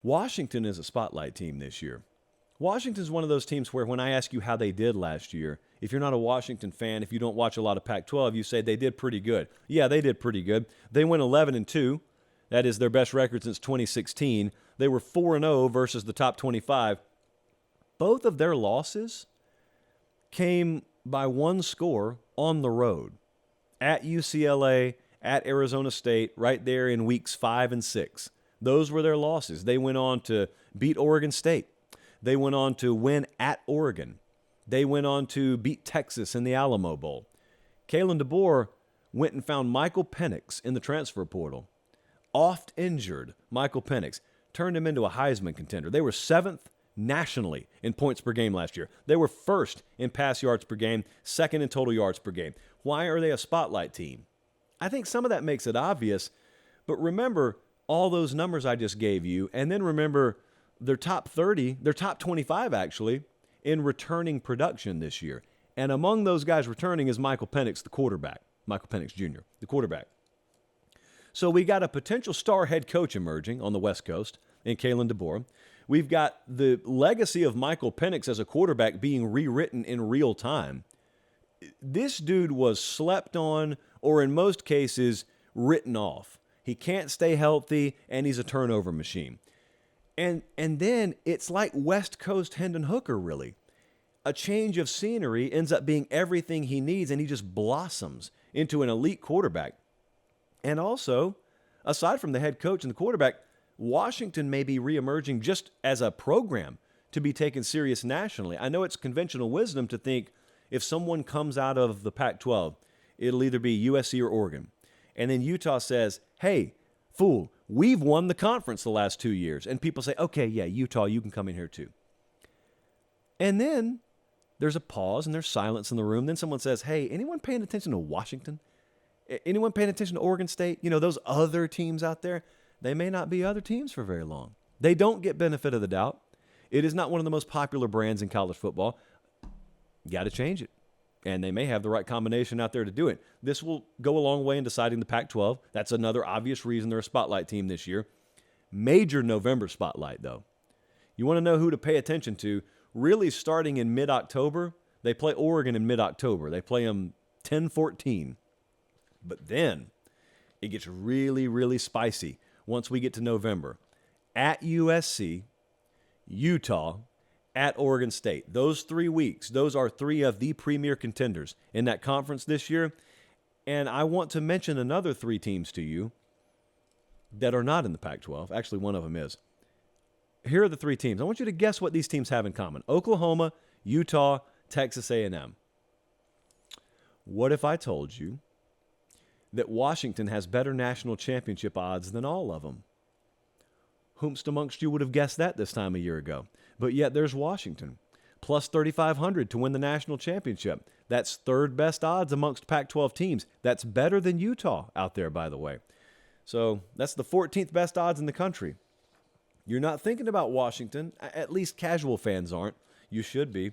Washington is a spotlight team this year. Washington's one of those teams where when I ask you how they did last year, if you're not a Washington fan, if you don't watch a lot of Pac-12, you say they did pretty good. Yeah, they did pretty good. They went 11-2. That is their best record since 2016. They were 4-0 versus the top 25. Both of their losses came by one score on the road. At UCLA, at Arizona State, right there in weeks 5 and 6. Those were their losses. They went on to beat Oregon State. They went on to win at Oregon. They went on to beat Texas in the Alamo Bowl. Kalen DeBoer went and found Michael Penix in the transfer portal. Oft injured Michael Penix turned him into a Heisman contender. They were 7th nationally in points per game last year. They were 1st in pass yards per game, 2nd in total yards per game. Why are they a spotlight team? I think some of that makes it obvious, but remember all those numbers I just gave you, and then remember their top 30, their top 25 actually, in returning production this year. And among those guys returning is Michael Penix, the quarterback. Michael Penix Jr., the quarterback. So we got a potential star head coach emerging on the West Coast in Kalen DeBoer. We've got the legacy of Michael Penix as a quarterback being rewritten in real time. This dude was slept on, or in most cases, written off. He can't stay healthy, and he's a turnover machine. And then it's like West Coast Hendon Hooker, really. A change of scenery ends up being everything he needs, and he just blossoms into an elite quarterback. And also, aside from the head coach and the quarterback, Washington may be reemerging just as a program to be taken serious nationally. I know it's conventional wisdom to think if someone comes out of the Pac-12, it'll either be USC or Oregon. And then Utah says, hey, fool, we've won the conference the last 2 years. And people say, okay, yeah, Utah, you can come in here too. And then there's a pause and there's silence in the room. Then someone says, hey, anyone paying attention to Washington? Anyone paying attention to Oregon State? You know, those other teams out there, they may not be other teams for very long. They don't get benefit of the doubt. It is not one of the most popular brands in college football. You got to change it. And they may have the right combination out there to do it. This will go a long way in deciding the Pac-12. That's another obvious reason they're a spotlight team this year. Major November spotlight, though. You want to know who to pay attention to? Really starting in mid-October, they play Oregon in mid-October. They play them 10-14. But then it gets really, really spicy once we get to November. At USC, Utah, at Oregon State. Those 3 weeks, those are 3 of the premier contenders in that conference this year. And I want to mention another 3 teams to you that are not in the Pac-12. Actually, one of them is. Here are the 3 teams. I want you to guess what these teams have in common. Oklahoma, Utah, Texas A&M. What if I told you that Washington has better national championship odds than all of them? Whomst amongst you would have guessed that this time a year ago? But yet there's Washington, plus 3,500 to win the national championship. That's third best odds amongst Pac-12 teams. That's better than Utah out there, by the way. So that's the 14th best odds in the country. You're not thinking about Washington. At least casual fans aren't. You should be.